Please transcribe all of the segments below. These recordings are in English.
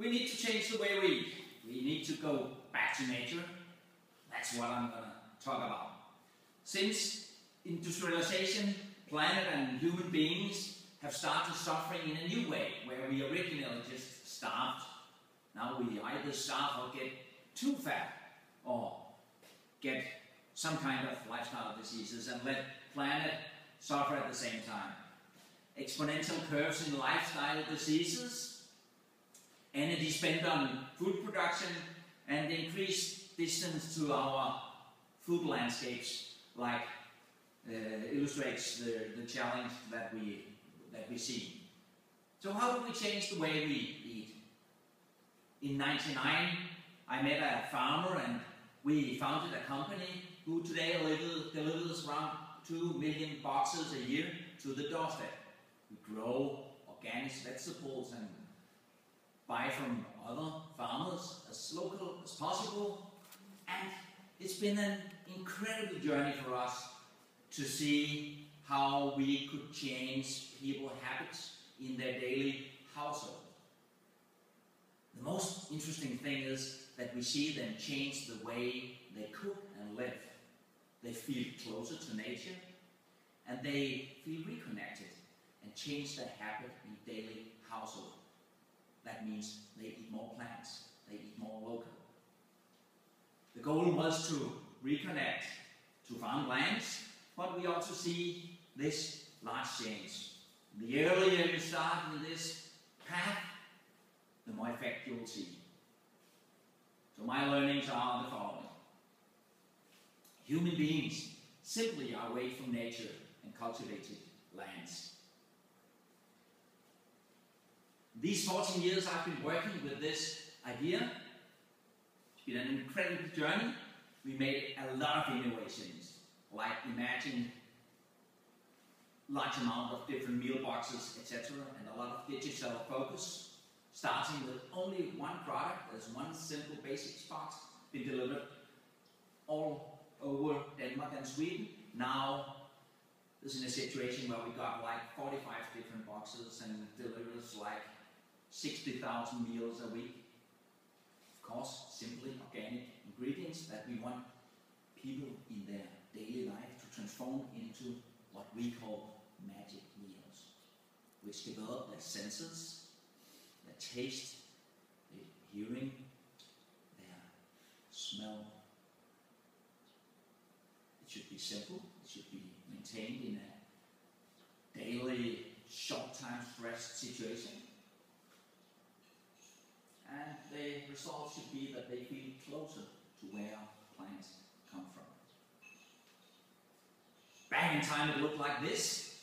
We need to change the way we eat. We need to go back to nature. That's what I'm going to talk about. Since industrialization, planet and human beings have started suffering in a new way, where we originally just starved. Now we either starve or get too fat, or get some kind of lifestyle diseases and let planet suffer at the same time. Exponential curves in lifestyle diseases, energy spent on food production, and increased distance to our food landscapes, like illustrates the challenge that we see. So how do we change the way we eat? In 1999, I met a farmer and we founded a company who today delivers around 2 million boxes a year to the doorstep. We grow organic vegetables and buy from other farmers as local as possible, and it's been an incredible journey for us to see how we could change people's habits in their daily household. The most interesting thing is that we see them change the way they cook and live. They feel closer to nature, and they feel reconnected and change their habit in daily household. That means they eat more plants, they eat more local. The goal was to reconnect to farmlands, but we also see this large change. The earlier you start in this path, the more effect you will see. So my learnings are the following. Human beings simply are away from nature and cultivated lands. These 14 years I've been working with this idea. It's been an incredible journey. We made a lot of innovations, like imagine large amount of different meal boxes, etc., and a lot of digital focus, starting with only one product. There's one simple basics box, been delivered all over Denmark and Sweden. Now, this is in a situation where we got like 45 different boxes and delivers like 60,000 meals a week. Of course, simply organic ingredients that we want people in their daily life to transform into what we call magic meals, which develop their senses, their taste, their hearing, their smell. It should be simple, it should be maintained in a daily, short-time stress situation. And the result should be that they feel closer to where plants come from. Back in time it looked like this.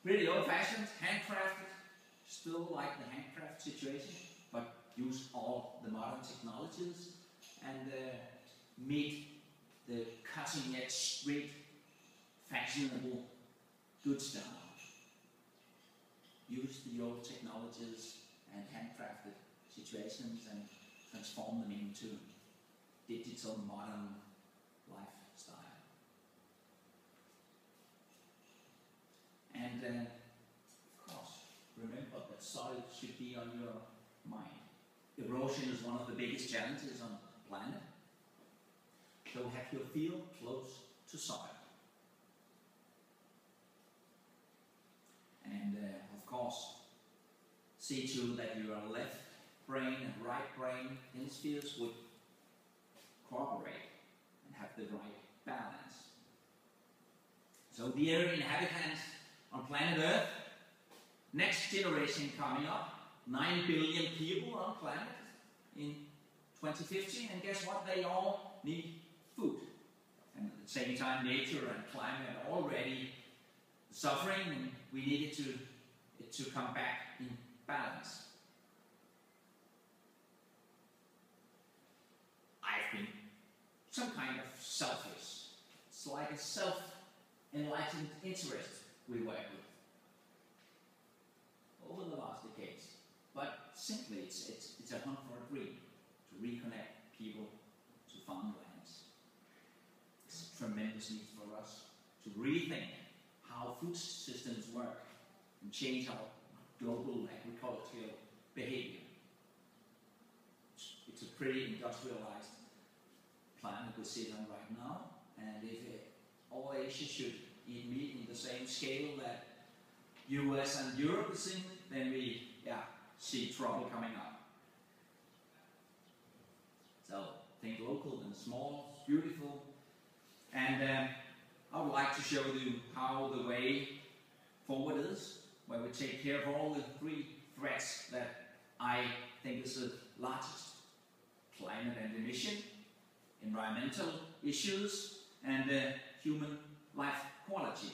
Pretty old-fashioned, handcrafted, still like the handcraft situation, but use all the modern technologies and meet the cutting-edge, street, fashionable good style. Use the old technologies and handcrafted situations and transform them into digital modern lifestyle. And of course, remember that soil should be on your mind. Erosion is one of the biggest challenges on the planet. So have your field close to soil. And of course, see to that your left brain and right brain hemispheres would cooperate and have the right balance. So dear inhabitants on planet Earth, next generation coming up, 9 billion people on planet in 2050, and guess what? They all need food. And at the same time, nature and climate are already suffering, and we need it to come back in balance. I've been some kind of selfish. It's like a self-enlightened interest we work with over the last decades. But simply, it's a hunt for a dream to reconnect people to farmlands. It's a tremendous need for us to rethink how food systems work and change our global agricultural behavior. It's a pretty industrialized planet we sit on right now, and if all Asia should eat meat in the same scale that US and Europe is in, then we see trouble coming up. So think local and small, beautiful, and I would like to show you how the way forward is, where we take care of all the three threats that I think is the largest: climate and emission, environmental issues, and human life quality.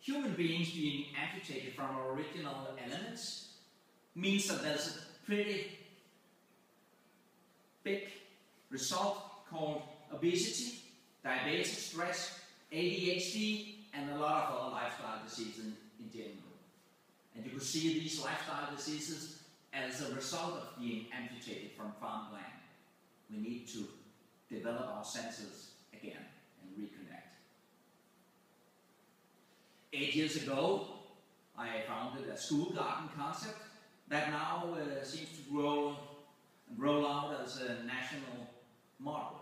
Human beings being amputated from our original elements means that there's a pretty big result called obesity, diabetes, stress, ADHD, and a lot of other lifestyle diseases in general. And you could see these lifestyle diseases as a result of being amputated from farmland. We need to develop our senses again and reconnect. 8 years ago, I founded a school garden concept that now seems to roll out as a national model.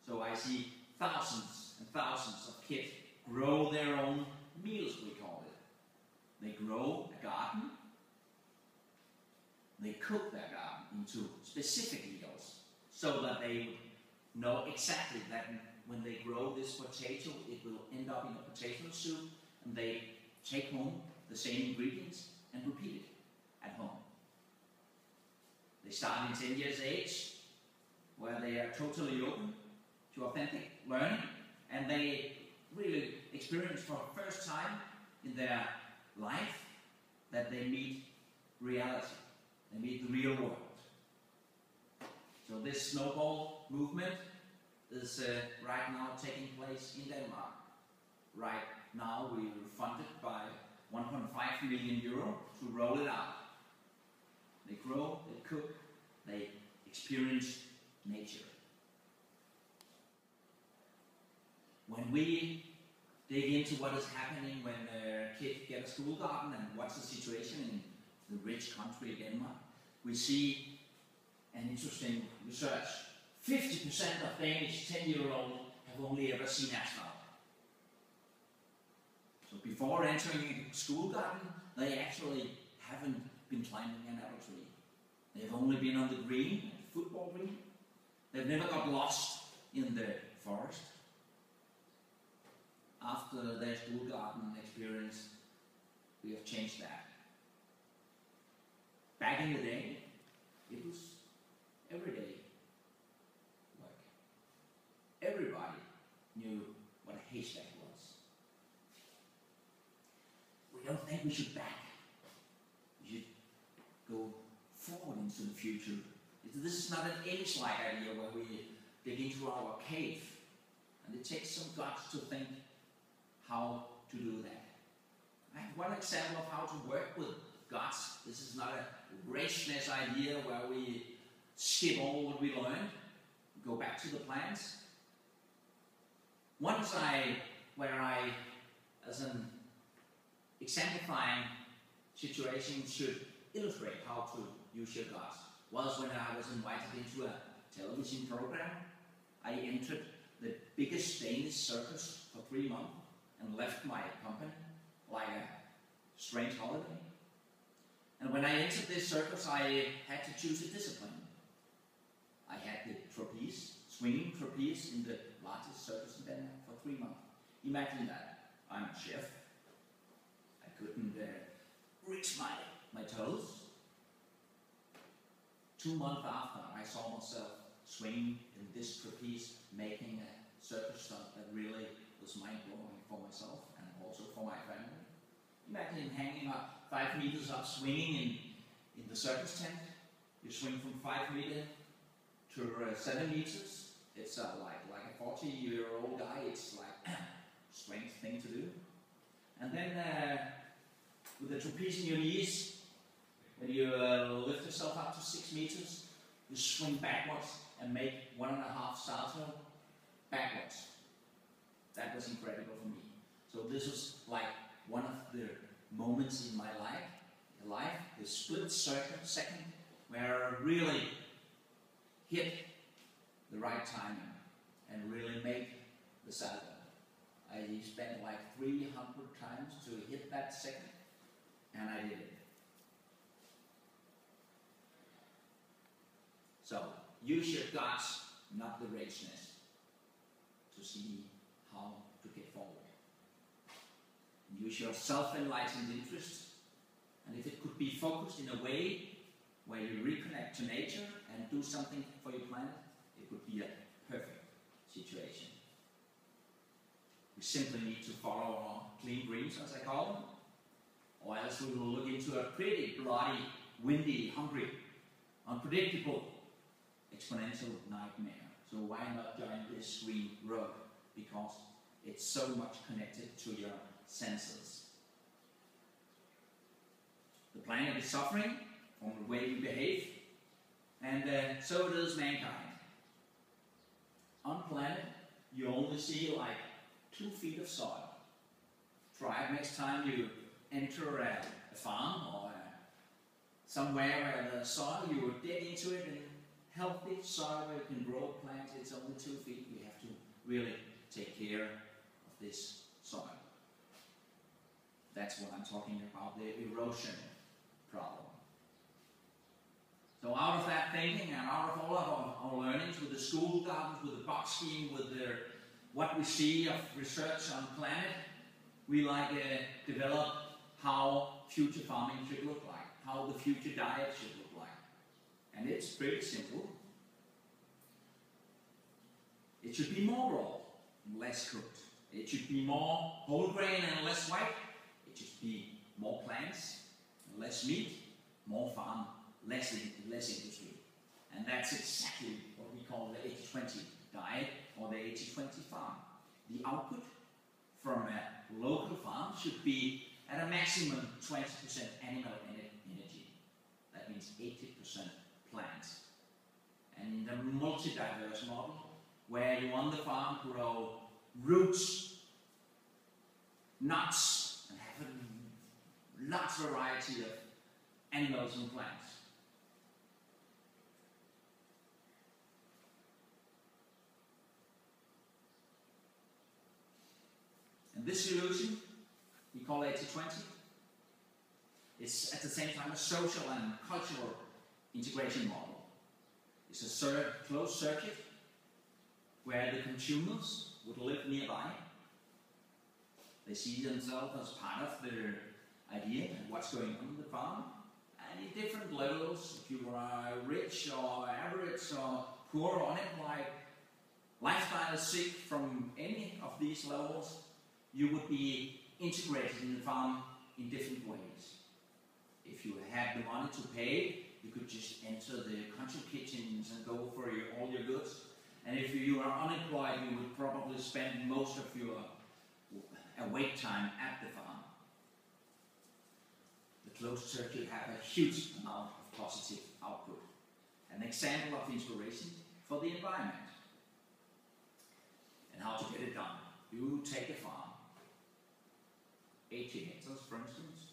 So I see thousands and thousands of kids grow their own meals, we call it. They grow a garden, they cook their garden into specific meals so that they know exactly that when they grow this potato, it will end up in a potato soup, and they take home the same ingredients and repeat it at home. They start in 10 years age, where they are totally open to authentic learning, and they really experience for the first time in their life that they meet reality, they meet the real world. So this snowball movement is right now taking place in Denmark. Right now we are funded by 1.5 million euro to roll it out. They grow, they cook, they experience nature. When we dig into what is happening when kids get a school garden and what's the situation in the rich country Denmark, we see an interesting research. 50% of Danish 10-year-olds have only ever seen asphalt. So before entering a school garden, they actually haven't been climbing an apple tree. They've only been on the green, the football green. They've never got lost in the forest. After their school garden experience, we have changed that. Back in the day, it was everyday work. Everybody knew what a haystack was. We don't think we should back. We should go forward into the future. This is not an English-like idea where we dig into our cave. And it takes some guts to think how to do that. I have one example of how to work with guts. This is not a richness idea where we skip all what we learned, go back to the plants. Once as an exemplifying situation should illustrate how to use your guts, was when I was invited into a television program. I entered the biggest Danish circus for 3 months and left my company like a strange holiday. And when I entered this circus, I had to choose a discipline. I had the trapeze, swinging trapeze in the largest circus in Denmark for 3 months. Imagine that. I'm a chef. I couldn't reach my toes. 2 months after, I saw myself swinging in this trapeze, making a circus stunt that really was mind-blowing for myself and also for my family. Imagine hanging up 5 meters up, swinging in the circus tent. You swing from 5 meters to 7 meters. It's like a 40-year-old guy. It's like a strange thing to do. And then with the trapeze in your knees, when you lift yourself up to 6 meters, you swing backwards and make 1.5 salto backwards. That was incredible for me. So this was like one of the moments in my life, the split second where I really hit the right timing and really make the salto. I spent like 300 times to hit that second, and I did it. So, use your guts, not the richness, to see how to get forward. Use your self-enlightened interest, and if it could be focused in a way where you reconnect to nature and do something for your planet, it would be a perfect situation. We simply need to follow our clean dreams, as I call them, or else we will look into a pretty bloody, windy, hungry, unpredictable, exponential nightmare. So why not join this green road? Because it's so much connected to your senses. The planet is suffering from the way we behave, and so it is mankind. On planet, you only see like 2 feet of soil. Try it next time you enter a farm or somewhere where the soil, you would dig into it, and healthy soil where you can grow plants, it's only 2 feet. We have to really take care of this soil. That's what I'm talking about, the erosion problem. So out of that thinking and out of all of our learnings with the school gardens, with the box scheme, with what we see of research on planet, we develop how future farming should look like, how the future diet should look like. And it's pretty simple. It should be more raw and less cooked. It should be more whole grain and less white. It should be more plants and less meat, more farm, less industry. And that's exactly what we call the 80-20 diet or the 80-20 farm. The output from a local farm should be at a maximum 20% animal energy. That means 80% plants. And in the multi-diverse model, where you on the farm grow roots, nuts, and have a large variety of animals and plants. And this solution, we call 80-20, it's at the same time a social and cultural integration model. It's a closed circuit where the consumers would live nearby. They see themselves as part of their idea and what's going on in the farm. And in different levels, if you are rich or average or poor on it, like lifestyle sick from any of these levels, you would be integrated in the farm in different ways. If you had the money to pay, you could just enter the country kitchens and go for all your goods. And if you are unemployed, you would probably spend most of your awake time at the farm. The closed circuit have a huge amount of positive output. An example of inspiration for the environment. And how to get it done. You take a farm, 80 hectares for instance.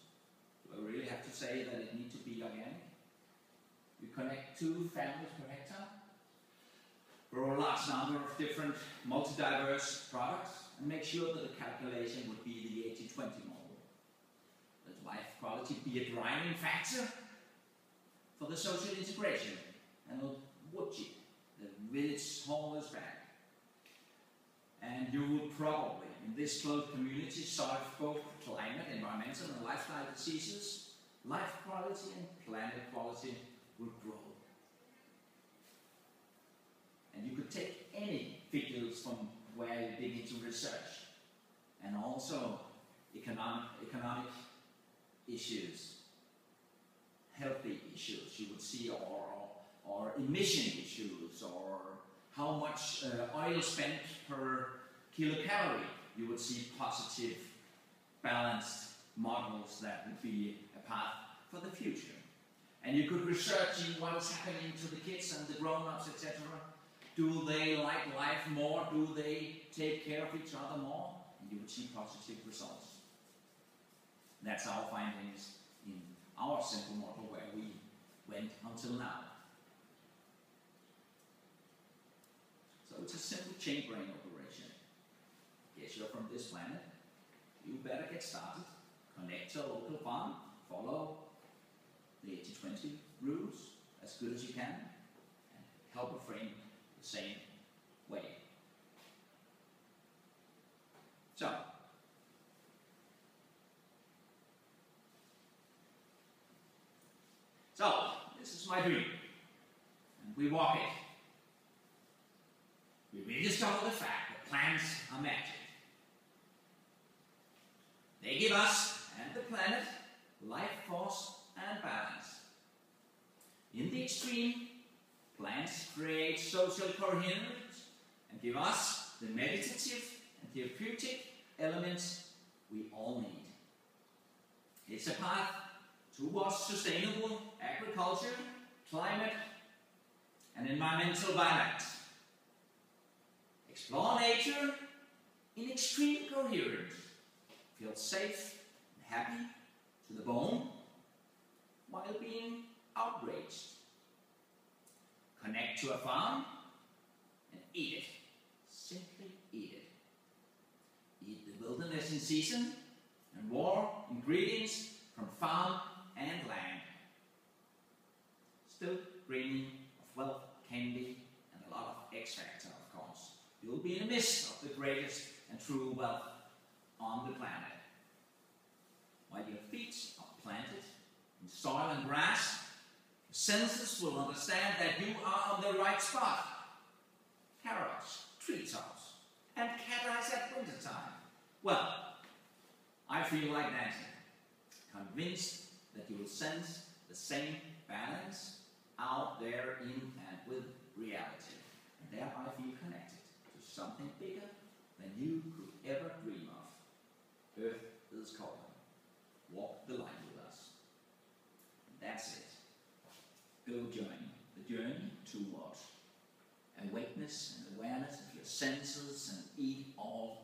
Do I really have to say that it needs to be organic? You connect 2 families per hectare, grow a large number of different multi-diverse products, and make sure that the calculation would be the 80-20 model. Let life quality be a driving factor for the social integration, and would you? The village hall is back. And you would probably, in this closed community, solve both climate, environmental, and lifestyle diseases. Life quality and planet quality would grow. And you could take any figures from where you dig into research, and also economic issues, healthy issues you would see, or emission issues, or how much oil spent per kilocalorie. You would see positive, balanced models that would be a path for the future. And you could research in what is happening to the kids and the grown-ups, etc. Do they like life more? Do they take care of each other more? And you would see positive results. That's our findings in our simple model where we went until now. So it's a simple chain brain operation. Guess you're from this planet. You better get started. Connect to a local farm. Follow the 80-20 rules as good as you can. And help a friend the same way. So, this is my dream. And we walk it. We rediscover the fact that plants are magic. They give us and the planet life force and balance. In the extreme, plants create social coherence and give us the meditative and therapeutic elements we all need. It's a path towards sustainable agriculture, climate, and environmental balance. Explore nature in extreme coherence. Feel safe and happy to the bone while being outraged. Connect to a farm and eat it. Simply eat it. Eat the wilderness in season and raw ingredients from farm and land. Still dreaming of wealth, candy, and a lot of X factor, of course. You'll be in the midst of the greatest and true wealth on the planet. While your feet are planted in soil and grass, your senses will understand that you are on the right spot. Carrots, treetops, and cat eyes at winter time. Well, I feel like dancing, convinced that you will sense the same balance out there in and with reality. And there I feel connected to something bigger than you could ever dream of. Earth is calling. Walk the line with us. And that's it. Go journey. The journey towards awakeness and awareness of your senses and eat all